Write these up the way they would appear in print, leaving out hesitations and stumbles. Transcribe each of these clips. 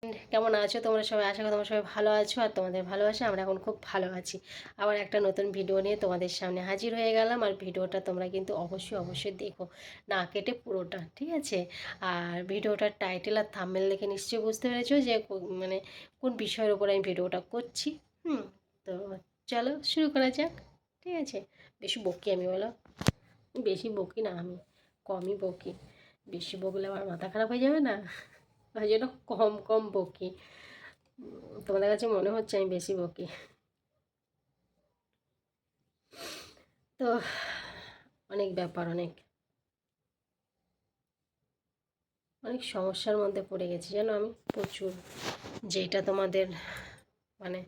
কেমন আছো তোমরা সবাই? আশা করি তোমরা সবাই ভালো আছো, আর তোমাদের ভালোবাসা আমরা এখন খুব ভালো আছি। আবার একটা নতুন ভিডিও নিয়ে তোমাদের সামনে হাজির হয়ে গেলাম। আর ভিডিওটা তোমরা কিন্তু অবশ্যই দেখো, না কেটে পুরোটা, ঠিক আছে? আর ভিডিওটার টাইটেল আর থাম্বনেল দেখে নিশ্চয়ই বুঝতে পেরেছো যে মানে কোন বিষয়ের উপর আমি ভিডিওটা করছি। তো চলো শুরু করা যাক, ঠিক আছে? বেশি বকি আমি, বলো? বেশি বকি না আমি, কমই বকি। বেশি বকলে আমার মাথা খারাপ হয়ে যাবে না? ওই জন্য কম কম বকি। তোমাদের কাছে মনে হচ্ছে আমি বেশি বকি। তো অনেক ব্যাপার, অনেক অনেক সমস্যার মধ্যে পড়ে গেছি জানো আমি, প্রচুর। যেটা তোমাদের মানে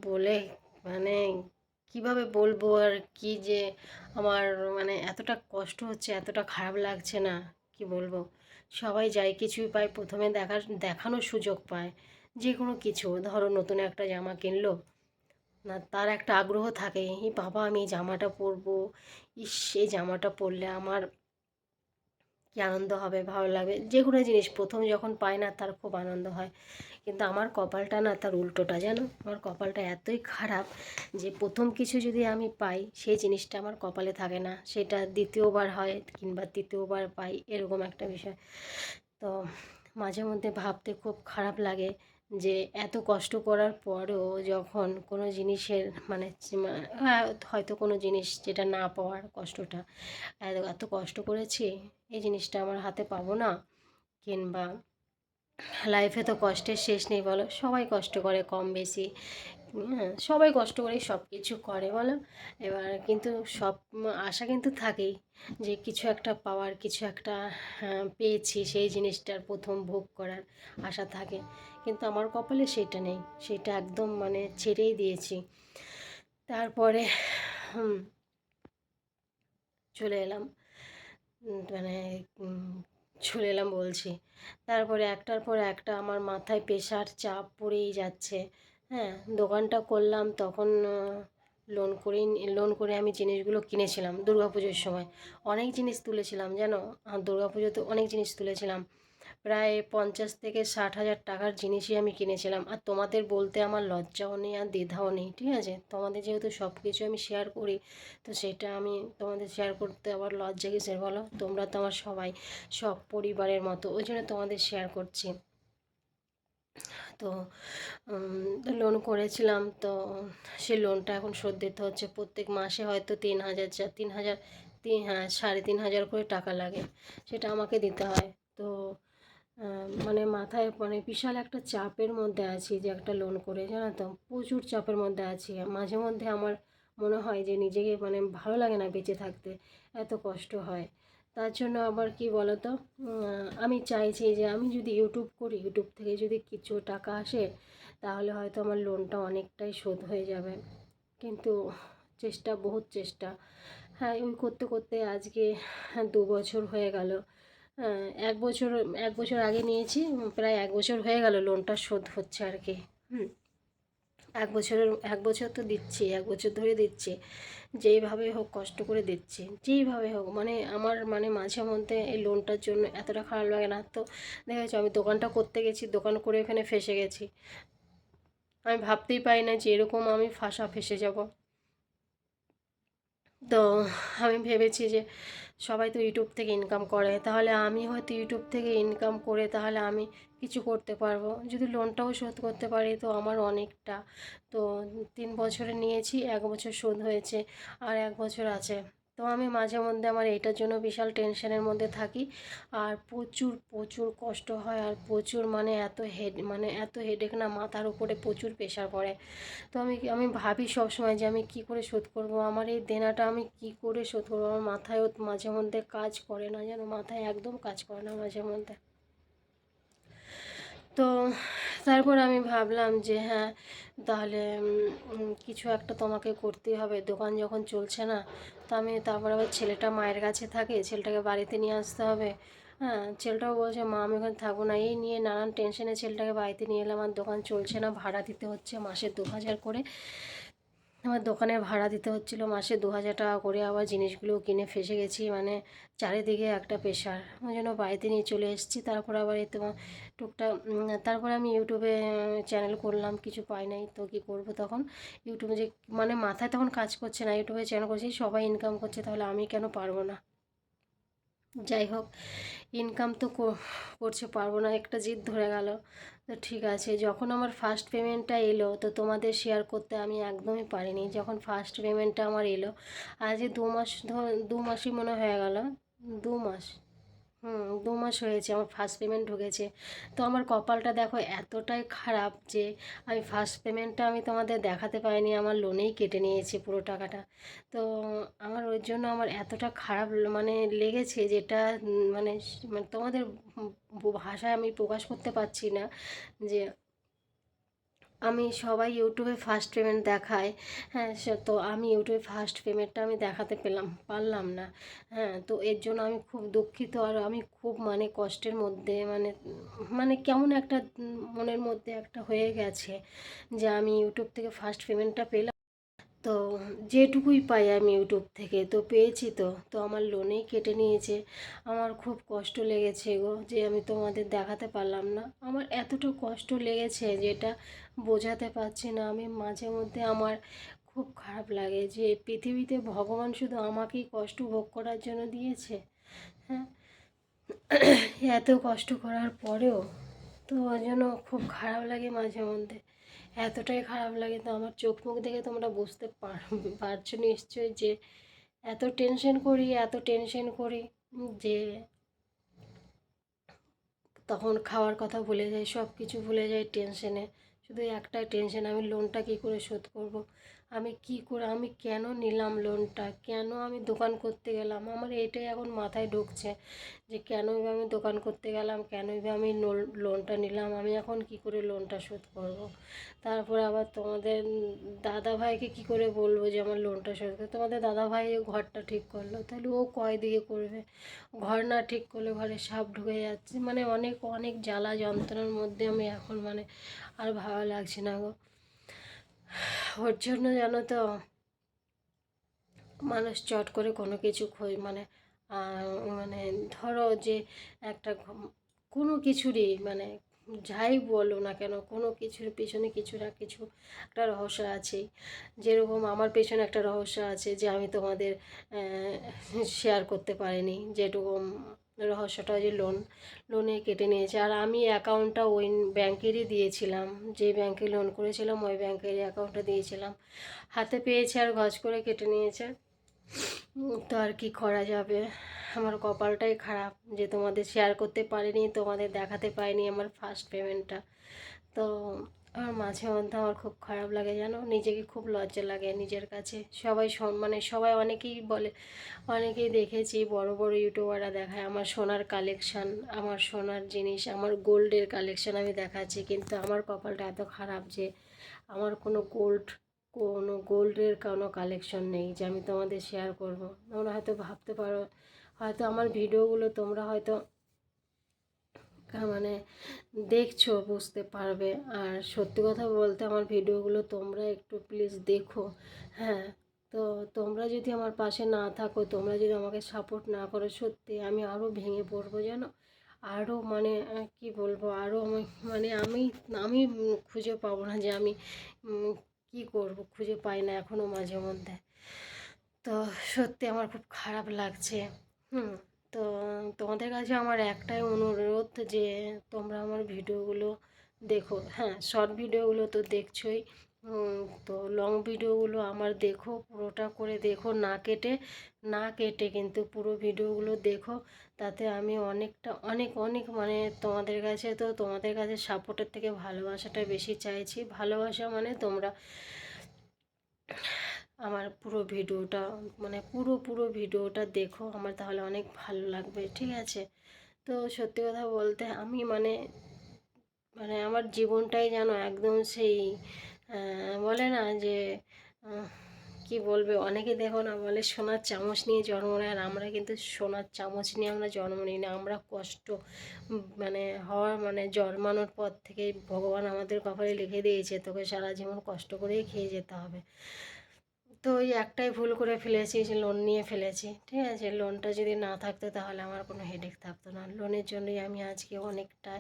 বলে মানে কিভাবে বলবো, আর কি যে আমার মানে এতটা কষ্ট হচ্ছে, এতটা খারাপ লাগছে না, কি বলবো। সবাই যাই কিছুই পায় প্রথমে দেখানোর সুযোগ পায়। যে কোনো কিছু, ধরো নতুন একটা জামা কিনলো না, তার একটা আগ্রহ থাকে, এই বাবা আমি এই জামাটা পরবো, ইস এই জামাটা পরলে আমার কী আনন্দ হবে, ভালো লাগবে। যে কোনো জিনিস প্রথম যখন পায় না তার খুব আনন্দ হয়। কিন্তু আমার কপালটা না তার উল্টোটা, জানো? আমার কপালটা এতই খারাপ যে প্রথম কিছু যদি আমি পাই, সেই জিনিসটা আমার কপালে থাকে না, সেটা দ্বিতীয়বার হয় কিংবা তৃতীয়বার পাই, এরকম একটা বিষয়। তো মাঝে মধ্যে ভাবতে খুব খারাপ লাগে যে এত কষ্ট করার পরেও যখন কোনো জিনিসের মানে হ্যাঁ, হয়তো কোনো জিনিস যেটা না পাওয়ার কষ্টটা, এত এত কষ্ট করেছি, এই জিনিসটা আমার হাতে পাবো না। কিংবা লাইফে তো কষ্টের শেষ নেই, বলো? সবাই কষ্ট করে কম বেশি, হ্যাঁ সবাই কষ্ট করেই সব কিছু করে, বলো? এবার কিন্তু সব আশা কিন্তু থাকেই যে কিছু একটা পাওয়ার, কিছু একটা পেয়েছি, সেই জিনিসটার প্রথম ভোগ করার আশা থাকে। কিন্তু আমার কপালে সেটা নেই, সেটা একদম মানে ছেড়েই দিয়েছি। তারপরে হুম চলে এলাম, মানে চলে এলাম বলছি। তারপরে একটার পর একটা আমার মাথায় প্রেশার চাপ পড়েই যাচ্ছে। হ্যাঁ, দোকানটা করলাম তখন লোন করে আমি জিনিসগুলো কিনেছিলাম দুর্গাপুজোর সময়। অনেক জিনিস তুলেছিলাম জানো, দুর্গাপুজোতে অনেক জিনিস তুলেছিলাম। প্রায় 50 থেকে 60 হাজার টাকার জিনিসই আমি কিনেছিলাম। আর তোমাদের বলতে আমার লজ্জাও নেই আর দ্বিধাও নেই, ঠিক আছে? তোমাদের যেহেতু সব কিছু আমি শেয়ার করি, তো সেটা আমি তোমাদের শেয়ার করতে আবার লজ্জা কিসের, বলো? তোমরা তো আমার সবাই, সব পরিবারের মতো, ওই জন্য তোমাদের শেয়ার করছি। তো লোন করেছিলাম, তো সেই লোনটা এখন শোধ দিতে হচ্ছে। প্রত্যেক মাসে হয়তো 3,000 3,000 হ্যাঁ 3,500 করে টাকা লাগে, সেটা আমাকে দিতে হয়। তো মানে মাথায় মানে বিশাল একটা চাপের মধ্যে আছি যে একটা লোন করে, জানো তো, প্রচুর চাপের মধ্যে আছি। মাঝে মধ্যে আমার মনে হয় যে নিজেকে মানে ভালো লাগে না বেঁচে থাকতে, এত কষ্ট হয়। তার জন্য আবার কি বলো তো, আমি চাইছি যে আমি যদি ইউটিউব করি, ইউটিউব থেকে যদি কিছু টাকা আসে, তাহলে হয়তো আমার লোনটা অনেকটাই শোধ হয়ে যাবে। কিন্তু চেষ্টা, বহুত চেষ্টা, হ্যাঁ ওই করতে করতে আজকে 2 বছর হয়ে গেল। হ্যাঁ, 1 বছর, 1 বছর আগে নিয়েছি, প্রায় 1 বছর হয়ে গেল লোনটা শোধ হচ্ছে আর কি। হুম 1 বছর তো দিচ্ছি, 1 বছর ধরে দিচ্ছি, যেইভাবে হোক কষ্ট করে দিচ্ছি, যেইভাবে হোক। মানে আমার মানে মাঝে মধ্যে এই লোনটার জন্য এতটা খারাপ লাগে না তো। দেখেছো আমি দোকানটা করতে গেছি, দোকান করে এখানে ফেঁসে গেছি। আমি ভাবতেই পারি না যে এরকম আমি ফেঁসে যাব। তো আমি ভেবেছি যে সবাই তো ইউটিউব থেকে ইনকাম করে, তাহলে আমি হয়তো ইউটিউব থেকে ইনকাম করে তাহলে আমি কিছু করতে পারবো। যদি লোনটাও শোধ করতে পারি তো আমার অনেকটা। তো 3 বছরে নিয়েছি, 1 বছর শোধ হয়েছে, আর 1 বছর আছে। তো আমি মাঝে মধ্যে আমার এটার জন্য বিশাল টেনশনের মধ্যে থাকি। আর প্রচুর প্রচুর কষ্ট হয়, আর প্রচুর মানে এত হেডেক না, মাথার উপরে প্রচুর প্রেশার পড়ে। তো আমি ভাবি সব সময় যে আমি কি করে শোধ করব, আমার এই দেনাটা আমি কি করে শোধ করবো। আমার মাথায়ও মাঝে মধ্যে কাজ করে না, যেন মাথায় একদম কাজ করে না মাঝে মধ্যে। তো তারপর আমি ভাবলাম যে হ্যাঁ, তাহলে কিছু একটা তোমাকে করতেই হবে, দোকান যখন চলছে না। তো আমি তারপর আবার ছেলেটা মায়ের কাছে থাকে, ছেলেটাকে বাড়িতে নিয়ে আসতে হবে। হ্যাঁ, ছেলেটাও বলছে মা আমি ওখানে থাকবো না, এই নিয়ে নানান টেনশনে ছেলেটাকে বাড়িতে নিয়ে এলাম। আর দোকান চলছে না, ভাড়া দিতে হচ্ছে মাসে 2,000 করে। আমার দোকানের ভাড়া দিতে হচ্ছিলো মাসে 2,000 টাকা করে, আবার জিনিসগুলো কিনে ফেঁসে গেছি, মানে চারিদিকে একটা প্রেশার, ওই জন্য বাড়িতে নিয়ে চলে এসেছি। তারপর আবার এই তোমার টুকটাক তারপরে আমি ইউটিউবে চ্যানেল করলাম, কিছু পাই নাই তো কী করব তখন। ইউটিউবে যে মানে মাথায় তখন কাজ করছে না, ইউটিউবে চ্যানেল করছি সবাই ইনকাম করছে, তাহলে আমি কেন পারবো না। যাই হোক, ইনকাম তো করছে, পারবো না, একটা জিদ ধরে গেল। তো ঠিক আছে, যখন আমার ফার্স্ট পেমেন্টটা এলো তো তোমাদের শেয়ার করতে আমি একদমই পারিনি। যখন ফার্স্ট পেমেন্টটা আমার এলো, আজ 2 মাস, 2 মাসই মনে হয়ে গেল, 2 মাস, 2 মাস হয়েছে আমার ফার্স্ট পেমেন্ট ঢুকেছে। তো আমার কপালটা দেখো এতটাই খারাপ যে আমি ফার্স্ট পেমেন্টটা আমি তোমাদের দেখাতে পারিনি, আমার লোনেই কেটে নিয়েছে পুরো টাকাটা। তো আমার ওই জন্য আমার এতটা খারাপ মানে লেগেছে, যেটা মানে মানে তোমাদের ভাষায় আমি প্রকাশ করতে পারছি না। যে আমি সবাই ইউটিউবে ফার্স্ট পেমেন্ট দেখায়, হ্যাঁ তো আমি ইউটিউবে ফার্স্ট পেমেন্টটা আমি দেখাতে পারলাম না। হ্যাঁ, তো এর জন্য আমি খুব দুঃখিত, আর আমি খুব মানে কষ্টের মধ্যে, মানে মানে কেমন একটা মনের মধ্যে একটা হয়ে গেছে যে আমি ইউটিউব থেকে ফার্স্ট পেমেন্টটা পেলাম। তো যেটুকুই পাই আমি ইউটিউব থেকে তো পেয়েছি, তো তো আমার লোনেই কেটে নিয়েছে। আমার খুব কষ্ট লেগেছে গো, যে আমি তোমাদের দেখাতে পারলাম না। আমার এতটা কষ্ট লেগেছে যেটা বোঝাতে পারছি না। আমি মাঝে মধ্যে আমার খুব খারাপ লাগে যে পৃথিবীতে ভগবান শুধু আমাকেই কষ্ট ভোগ করার জন্য দিয়েছে। হ্যাঁ, এত কষ্ট করার পরেও তো ওই জন্য খুব খারাপ লাগে মাঝে মধ্যে, এতটাই খারাপ লাগে। তো আমার চোখ মুখ দেখে তোমরা বুঝতে পারছো নিশ্চয়ই যে এত টেনশন করি যে তখন খাওয়ার কথা ভুলে যাই, সব কিছু ভুলে যাই টেনশনে। শুধু একটাই টেনশন, আমি লোনটা কী করে শোধ করব, আমি কেন নিলাম লোনটা, কেন আমি দোকান করতে গেলাম, আমার এটাই এখন মাথায় ঢুকছে যে কেনই বা আমি দোকান করতে গেলাম, কেনই বা আমি লোনটা নিলাম, আমি এখন কি করে লোনটা শোধ করব। তারপর আবার তোমাদের দাদা ভাইকে কী করে বলবো যে আমার লোনটা শোধ করতে। তোমাদের দাদা ভাই ঘরটা ঠিক করলো, তাহলে ও কয় দিকে করবে, ঘর না ঠিক করলে ঘরে সাপ ঢুকে যাচ্ছে, মানে অনেক অনেক জ্বালা যন্ত্রণার মধ্যে আমি এখন, মানে আর ভালো লাগছে না গো। ওর জন্য জানো তো মানুষ চট করে কোনো কিছু মানে মানে ধরো যে একটা কোনো কিছুরই মানে যাই বলো না কেন, কোনো কিছুর পেছনে কিছু না কিছু একটা রহস্য আছেই। যেরকম আমার পেছনে একটা রহস্য আছে যে আমি তোমাদের শেয়ার করতে পারিনি, যেটুকু রহস্যটা যে লোনে কেটে নিয়েছে। আর আমি অ্যাকাউন্টটা ওই ব্যাংকেরই দিয়েছিলাম, যে ব্যাংকে লোন করেছিলাম ওই ব্যাংকেরই অ্যাকাউন্টটা দিয়েছিলাম, হাতে পেয়েছে আর গজ করে কেটে নিয়েছে। তো আর কি করা যাবে, আমার কপালটাই খারাপ যে তোমাদের শেয়ার করতে পারিনি, তোমাদের দেখাতে পারিনি আমার ফার্স্ট পেমেন্টটা। তো আমার মাঝে মধ্যে আমার খুব খারাপ লাগে জানো, নিজেকে খুব লজ্জা লাগে নিজের কাছে। সবাই মানে সবাই অনেকেই বলে, অনেকেই দেখেছি বড় বড় ইউটিউবাররা দেখায় আমার সোনার কালেকশান, আমার সোনার জিনিস, আমার গোল্ডের কালেকশান আমি দেখাচ্ছি, কিন্তু আমার কপালটা এত খারাপ যে আমার কোনো গোল্ডের কোনো কালেকশন নেই যে আমি তোমাদের শেয়ার করব। তোমরা হয়তো ভাবতে পারো, হয়তো আমার ভিডিওগুলো তোমরা হয়তো মানে দেখছো, বুঝতে পারবে। আর সত্যি কথা বলতে আমার ভিডিওগুলো তোমরা একটু প্লিজ দেখো। হ্যাঁ, তো তোমরা যদি আমার পাশে না থাকো, তোমরা যদি আমাকে সাপোর্ট না করো, সত্যি আমি আরও ভেঙে পড়বো জানো। আরও মানে কি বলবো, আরও মানে আমি আমি খুঁজে পাবো না যে আমি কি করব, খুঁজে পাই না এখনও মাঝে মধ্যে। তো সত্যি আমার খুব খারাপ লাগছে। তো তোমাদের কাছে আমার একটাই অনুরোধ যে তোমরা আমার ভিডিওগুলো দেখো। হ্যাঁ, শর্ট ভিডিওগুলো তো দেখছোই, তো লং ভিডিওগুলো আমার দেখো, পুরোটা করে দেখো, না কেটে কিন্তু পুরো ভিডিওগুলো দেখো। তাতে আমি অনেকটা অনেক অনেক মানে তোমাদের কাছে সাপোর্টের থেকে ভালোবাসাটা বেশি চাইছি। ভালোবাসা মানে তোমরা আমার পুরো ভিডিওটা মানে পুরো ভিডিওটা দেখো, আমার তাহলে অনেক ভালো লাগবে, ঠিক আছে। তো সত্যি কথা বলতে আমি মানে মানে আমার জীবনটাই যেন একদম সেই বলে না যে কি বলবে, অনেকে দেখো না বলে সোনার চামচ নিয়ে জন্ম নেয়, আর আমরা কিন্তু সোনার চামচ নিয়ে আমরা জন্ম নিই না। আমরা কষ্ট মানে হওয়ার মানে জন্মানোর পর থেকেই ভগবান আমাদের কপালে লিখে দিয়েছে তোকে সারা জীবন কষ্ট করেই খেয়ে যেতে হবে। তো ওই একটাই ভুল করে ফেলেছি যে লোন নিয়ে ফেলেছি, ঠিক আছে। লোনটা যদি না থাকতো তাহলে আমার কোনো হেডেক থাকতো না। লোনের জন্যই আমি আজকে অনেকটা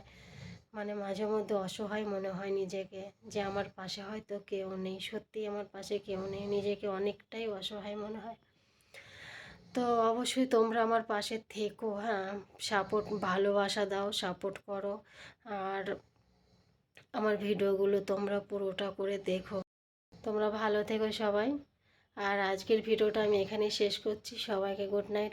মানে মাঝে মধ্যে অসহায় মনে হয় নিজেকে, যে আমার পাশে হয়তো কেউ নেই, সত্যি আমার পাশে কেউ নেই, নিজেকে অনেকটাই অসহায় মনে হয়। তো অবশ্যই তোমরা আমার পাশে থেকো, হ্যাঁ, সাপোর্ট, ভালোবাসা দাও, সাপোর্ট করো। আর আমার ভিডিওগুলো তোমরা পুরোটা করে দেখো। তোমরা ভালো থেকো সবাই। আর আজকের ভিডিওটা আমি এখানেই শেষ করছি। সবাইকে গুড নাইট।